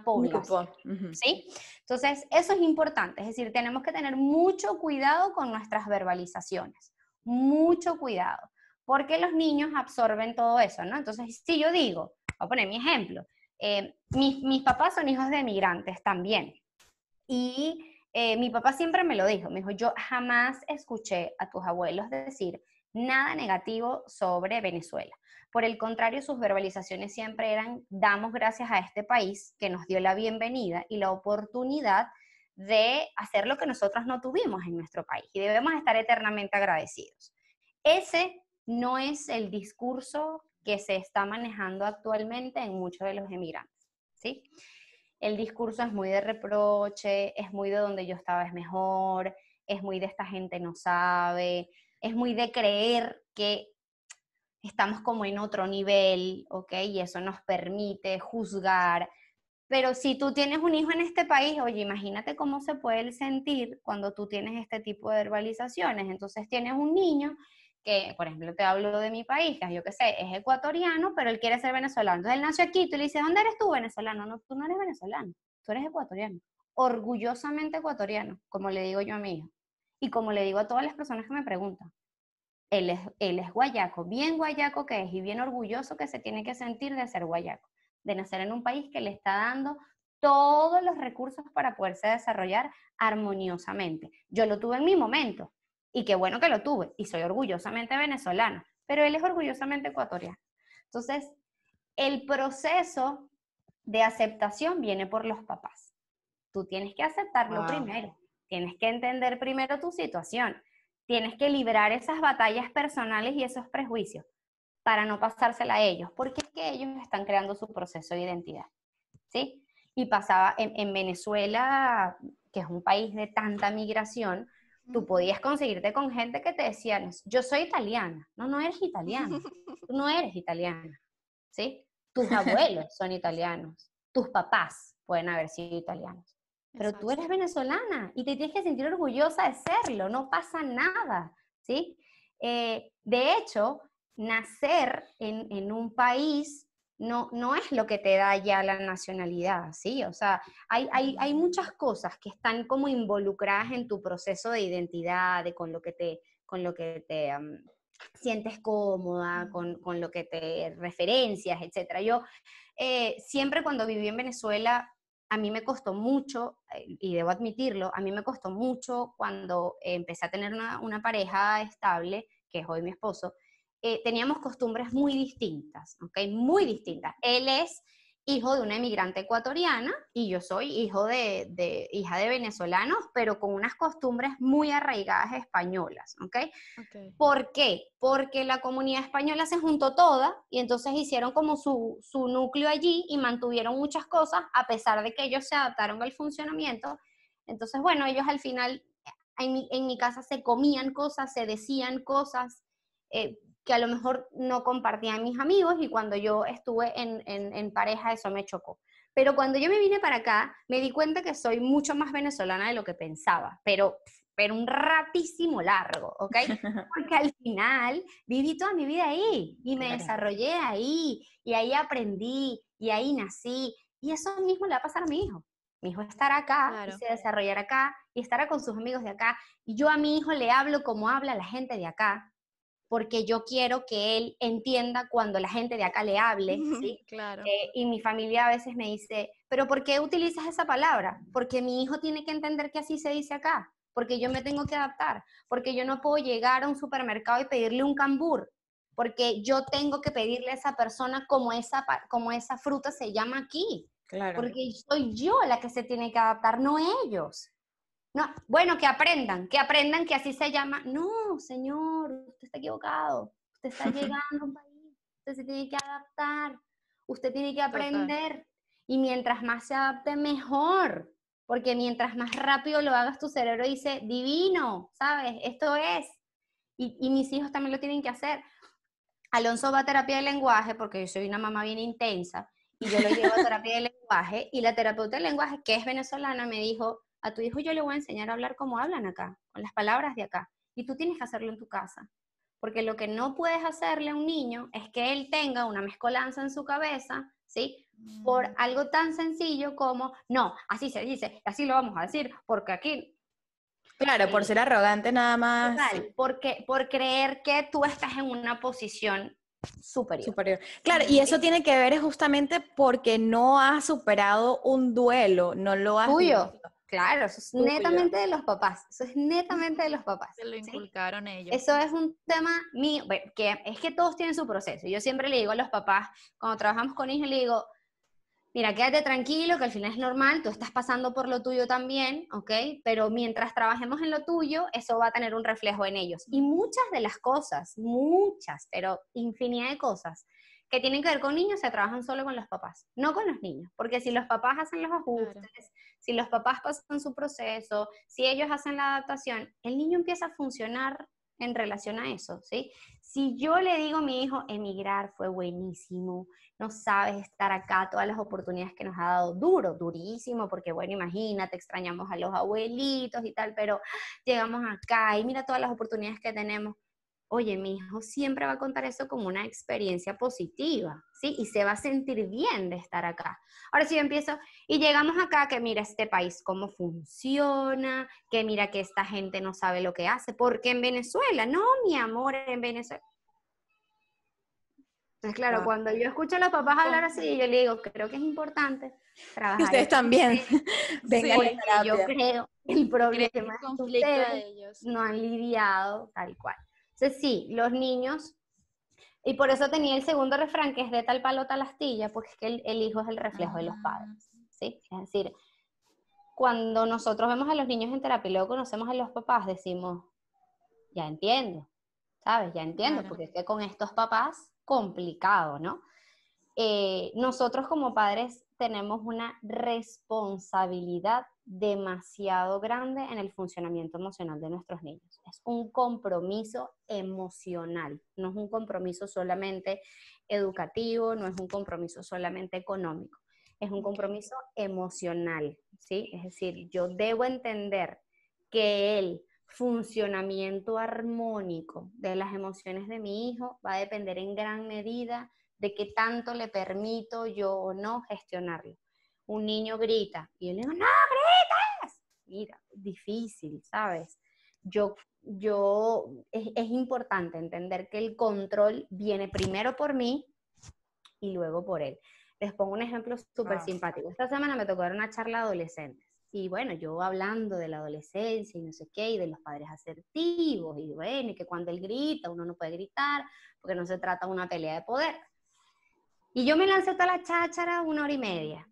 C: población, ¿sí? Entonces, eso es importante, es decir, tenemos que tener mucho cuidado con nuestras verbalizaciones, mucho cuidado, porque los niños absorben todo eso, ¿no? Entonces, si yo digo, voy a poner mi ejemplo, mis papás son hijos de migrantes también, y mi papá siempre me lo dijo, me dijo, yo jamás escuché a tus abuelos decir nada negativo sobre Venezuela. Por el contrario, sus verbalizaciones siempre eran, damos gracias a este país que nos dio la bienvenida y la oportunidad de hacer lo que nosotros no tuvimos en nuestro país y debemos estar eternamente agradecidos. Ese no es el discurso que se está manejando actualmente en muchos de los emigrantes, ¿sí? El discurso es muy de reproche, es muy de donde yo estaba es mejor, es muy de esta gente no sabe, es muy de creer que estamos como en otro nivel, ¿ok? Y eso nos permite juzgar. Pero si tú tienes un hijo en este país, oye, imagínate cómo se puede sentir cuando tú tienes este tipo de verbalizaciones. Entonces tienes un niño que, por ejemplo, te hablo de mi país, que yo qué sé, es ecuatoriano, pero él quiere ser venezolano. Entonces él nació aquí, tú le dices, ¿dónde eres tú, venezolano? No, tú no eres venezolano, tú eres ecuatoriano. Orgullosamente ecuatoriano, como le digo yo a mi hijo. Y como le digo a todas las personas que me preguntan. Él es guayaco, bien guayaco que es, y bien orgulloso que se tiene que sentir de ser guayaco, de nacer en un país que le está dando todos los recursos para poderse desarrollar armoniosamente. Yo lo tuve en mi momento, y qué bueno que lo tuve, y soy orgullosamente venezolana, pero él es orgullosamente ecuatoriano. Entonces, el proceso de aceptación viene por los papás. Tú tienes que aceptarlo primero, tienes que entender primero tu situación, tienes que librar esas batallas personales y esos prejuicios para no pasársela a ellos, porque es que ellos están creando su proceso de identidad, ¿sí? Y pasaba en Venezuela, que es un país de tanta migración, tú podías conseguirte con gente que te decía, yo soy italiana. No, no eres italiana. Tú no eres italiana, ¿sí? Tus abuelos son italianos. Tus papás pueden haber sido italianos. Pero
E: Exacto.
C: tú eres venezolana y te tienes que sentir orgullosa de serlo. No pasa nada, ¿sí? De hecho, nacer en un país no es lo que te da ya la nacionalidad, ¿sí? O sea, hay muchas cosas que están como involucradas en tu proceso de identidad, de con lo que te sientes cómoda, con lo que te referencias, etc. Yo siempre cuando viví en Venezuela, a mí me costó mucho, y debo admitirlo, a mí me costó mucho cuando empecé a tener una pareja estable, que es hoy mi esposo. Teníamos costumbres muy distintas, ¿ok? Muy distintas. Él es hijo de una emigrante ecuatoriana y yo soy hija de venezolanos, pero con unas costumbres muy arraigadas españolas, ¿ok?
E: Okay.
C: ¿Por qué? Porque la comunidad española se juntó toda y entonces hicieron como su núcleo allí y mantuvieron muchas cosas a pesar de que ellos se adaptaron al funcionamiento. Entonces, bueno, ellos al final en mi casa se comían cosas, se decían cosas que a lo mejor no compartían mis amigos y cuando yo estuve en pareja eso me chocó. Pero cuando yo me vine para acá, me di cuenta que soy mucho más venezolana de lo que pensaba, pero un ratísimo largo, ¿ok? Porque al final viví toda mi vida ahí y me desarrollé ahí y ahí aprendí y ahí nací y eso mismo le va a pasar a mi hijo. Mi hijo estará acá
E: Claro.
C: y se desarrollará acá y estará con sus amigos de acá y yo a mi hijo le hablo como habla la gente de acá porque yo quiero que él entienda cuando la gente de acá le hable, ¿sí?
E: Claro.
C: Y mi familia a veces me dice, ¿pero por qué utilizas esa palabra? Porque mi hijo tiene que entender que así se dice acá, porque yo me tengo que adaptar, porque yo no puedo llegar a un supermercado y pedirle un cambur, porque yo tengo que pedirle a esa persona como esa fruta se llama aquí,
D: Claro.
C: porque soy yo la que se tiene que adaptar, no ellos. No, bueno, que aprendan que así se llama. No, señor, usted está equivocado. Usted está llegando a un país. Usted se tiene que adaptar. Usted tiene que aprender. Y mientras más se adapte, mejor. Porque mientras más rápido lo hagas, tu cerebro dice, divino, ¿sabes? Esto es. Y mis hijos también lo tienen que hacer. Alonso va a terapia de lenguaje porque yo soy una mamá bien intensa. y yo lo llevo a terapia de lenguaje, y la terapeuta de lenguaje, que es venezolana, me dijo, a tu hijo yo le voy a enseñar a hablar como hablan acá, con las palabras de acá, y tú tienes que hacerlo en tu casa. Porque lo que no puedes hacerle a un niño es que él tenga una mezcolanza en su cabeza, ¿sí? Por algo tan sencillo como, no, así se dice, así lo vamos a decir, porque aquí...
D: Claro, por ser arrogante nada más.
C: Total, porque, por creer que tú estás en una posición superior.
D: Superior. Claro, y eso tiene que ver justamente porque no has superado un duelo, no lo has
C: Tuyo,
D: vivido.
C: claro, eso es
D: Tuyo.
C: netamente de los papás, eso es netamente de los papás.
A: Se lo
C: ¿sí?
A: inculcaron ellos.
C: Eso es un tema mío, que es que todos tienen su proceso. Yo siempre le digo a los papás, cuando trabajamos con hijos, le digo, mira, quédate tranquilo, que al final es normal, tú estás pasando por lo tuyo también, ¿ok? Pero mientras trabajemos en lo tuyo, eso va a tener un reflejo en ellos. Y muchas de las cosas, muchas, pero infinidad de cosas que tienen que ver con niños se trabajan solo con los papás, no con los niños. Porque si los papás hacen los ajustes,
A: Claro.
C: si los papás pasan su proceso, si ellos hacen la adaptación, el niño empieza a funcionar en relación a eso, ¿sí? Si yo le digo a mi hijo, emigrar fue buenísimo, no sabes estar acá, todas las oportunidades que nos ha dado, duro, durísimo, porque bueno, imagínate, extrañamos a los abuelitos y tal, pero llegamos acá y mira todas las oportunidades que tenemos. Oye, mi hijo siempre va a contar eso como una experiencia positiva, ¿sí? Y se va a sentir bien de estar acá. Ahora sí yo empiezo, y llegamos acá, que mira este país cómo funciona, que mira que esta gente no sabe lo que hace, porque en Venezuela, no, mi amor, en Venezuela. Entonces, claro,
D: Wow.
C: cuando yo escucho a los papás hablar así, yo le digo, creo que es importante trabajar
D: Ustedes
C: esto,
D: también. Vengan
C: porque
D: a
C: yo
D: terapia.
C: creo que el problema
A: Creer el
C: es que
A: conflicto
C: ustedes
A: de ellos.
C: no han lidiado tal cual. Entonces, sí, los niños, y por eso tenía el segundo refrán, que es de tal palo tal astilla, porque es que el hijo es el reflejo de los padres, ¿sí? Es decir, cuando nosotros vemos a los niños en terapia y luego conocemos a los papás, decimos, ya entiendo, ¿sabes? Ya entiendo,
A: Claro.
C: porque es que con estos papás, complicado, ¿no? Nosotros como padres tenemos una responsabilidad demasiado grande en el funcionamiento emocional de nuestros niños. Es un compromiso emocional, no es un compromiso solamente educativo, no es un compromiso solamente económico, es un compromiso emocional, ¿sí? Es decir, yo debo entender que el funcionamiento armónico de las emociones de mi hijo va a depender en gran medida de qué tanto le permito yo o no gestionarlo. Un niño grita y yo le digo, no grites. Mira, difícil, ¿sabes? Es importante entender que el control viene primero por mí y luego por él. Les pongo un ejemplo súper simpático. Esta semana me tocó dar una charla a adolescentes. Y bueno, yo hablando de la adolescencia y no sé qué, y de los padres asertivos, y bueno, y que cuando él grita, uno no puede gritar, porque no se trata de una pelea de poder. Y yo me lancé toda la cháchara 1 hora y media.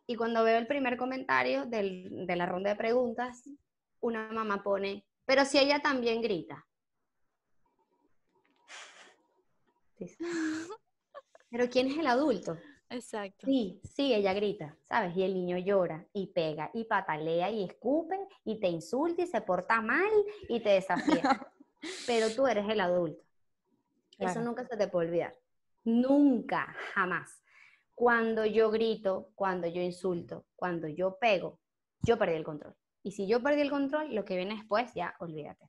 C: Y cuando veo el primer comentario de la ronda de preguntas, una mamá pone, pero si ella también grita. Dice, pero ¿quién es el adulto?
A: Exacto.
C: Sí, sí, ella grita, ¿sabes? Y el niño llora y pega y patalea y escupe y te insulta y se porta mal y te desafía. Pero tú eres el adulto. Eso
D: Claro.
C: nunca se te puede olvidar. Nunca, jamás. Cuando yo grito, cuando yo insulto, cuando yo pego, yo perdí el control. Y si yo perdí el control, lo que viene después, ya olvídate.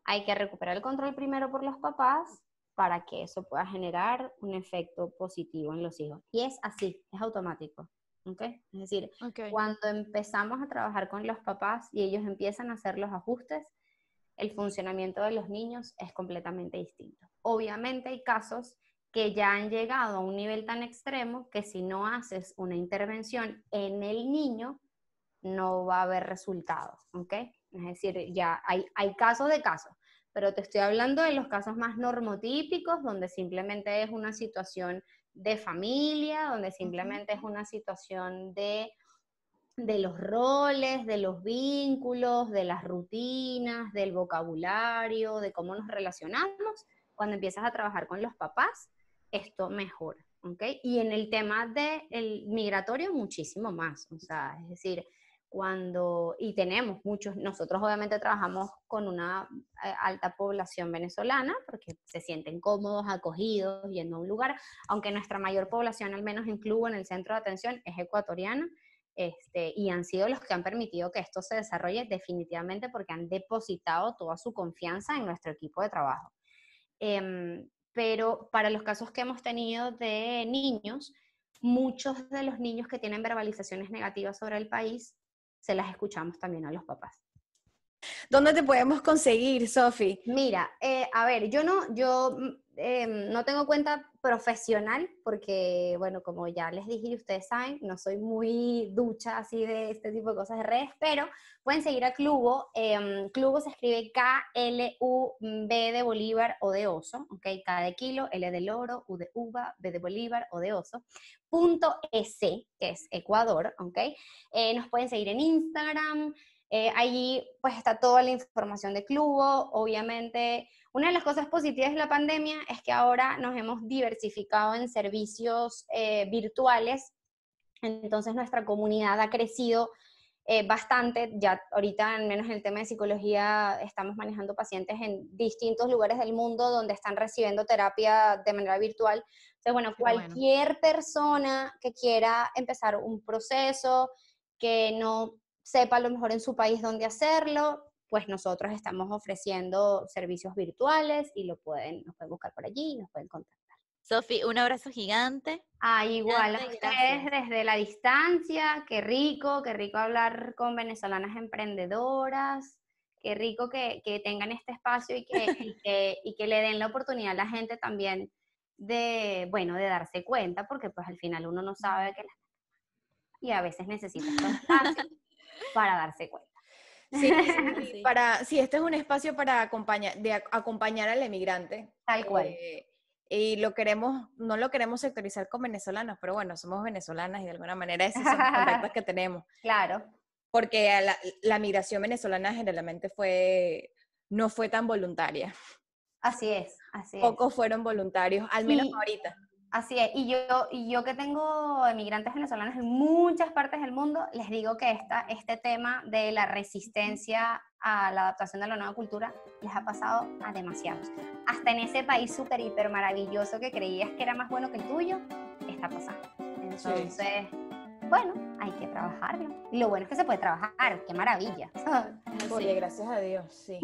C: Hay que recuperar el control primero por los papás para que eso pueda generar un efecto positivo en los hijos. Y es así, es automático. ¿Okay? Es decir, cuando empezamos a trabajar con los papás y ellos empiezan a hacer los ajustes, el funcionamiento de los niños es completamente distinto. Obviamente hay casos que ya han llegado a un nivel tan extremo que si no haces una intervención en el niño, no va a haber resultados, ¿ok? Es decir, ya hay casos de casos, pero te estoy hablando de los casos más normotípicos, donde simplemente es una situación de familia, donde simplemente es una situación de los roles, de los vínculos, de las rutinas, del vocabulario, de cómo nos relacionamos. Cuando empiezas a trabajar con los papás, esto mejora, ¿ok? Y en el tema del migratorio, muchísimo más. O sea, es decir, y tenemos muchos, nosotros obviamente trabajamos con una alta población venezolana porque se sienten cómodos, acogidos, yendo a un lugar, aunque nuestra mayor población, al menos en Club, en el centro de atención, es ecuatoriana, y han sido los que han permitido que esto se desarrolle definitivamente porque han depositado toda su confianza en nuestro equipo de trabajo. Pero para los casos que hemos tenido de niños, muchos de los niños que tienen verbalizaciones negativas sobre el país, se las escuchamos también a los papás.
D: ¿Dónde te podemos conseguir, Sofi?
C: Mira, a ver, yo no tengo cuenta profesional porque, bueno, como ya les dije y ustedes saben, no soy muy ducha así de este tipo de cosas de redes, pero pueden seguir a Clubo. Clubo se escribe K-L-U-B de Bolívar o de oso, ¿ok? K de kilo, L de loro, U de uva, B de Bolívar o de oso. .es, que es Ecuador, ¿ok? Nos pueden seguir en Instagram. Allí pues está toda la información de Clubo. Obviamente, una de las cosas positivas de la pandemia es que ahora nos hemos diversificado en servicios virtuales, entonces nuestra comunidad ha crecido bastante. Ya ahorita, al menos en el tema de psicología, estamos manejando pacientes en distintos lugares del mundo donde están recibiendo terapia de manera virtual. Entonces, bueno, cualquier persona que quiera empezar un proceso, que no sepa a lo mejor en su país dónde hacerlo, pues nosotros estamos ofreciendo servicios virtuales y nos pueden buscar por allí y nos pueden contactar.
A: Sofi, un abrazo gigante.
C: Igual a ustedes
A: Gracias.
C: desde la distancia, qué rico hablar con venezolanas emprendedoras, qué rico que tengan este espacio y que le den la oportunidad a la gente también de darse cuenta, porque pues al final uno no sabe y a veces necesita estos espacios para darse cuenta.
D: Sí, sí, este es un espacio para acompañar al emigrante.
C: Tal cual.
D: Y no lo queremos sectorizar con venezolanos, pero bueno, somos venezolanas y de alguna manera esos son los contactos que tenemos.
C: Claro.
D: Porque la migración venezolana generalmente no fue tan voluntaria.
C: Así es.
D: Pocos fueron voluntarios, al menos ahorita.
C: Así es, y yo que tengo emigrantes venezolanos en muchas partes del mundo, les digo que este tema de la resistencia a la adaptación de la nueva cultura les ha pasado a demasiados. Hasta en ese país súper, hiper maravilloso que creías que era más bueno que el tuyo, está pasando. Entonces, bueno, hay que trabajarlo. Y lo bueno es que se puede trabajar, qué maravilla.
D: Oye, gracias a Dios, sí.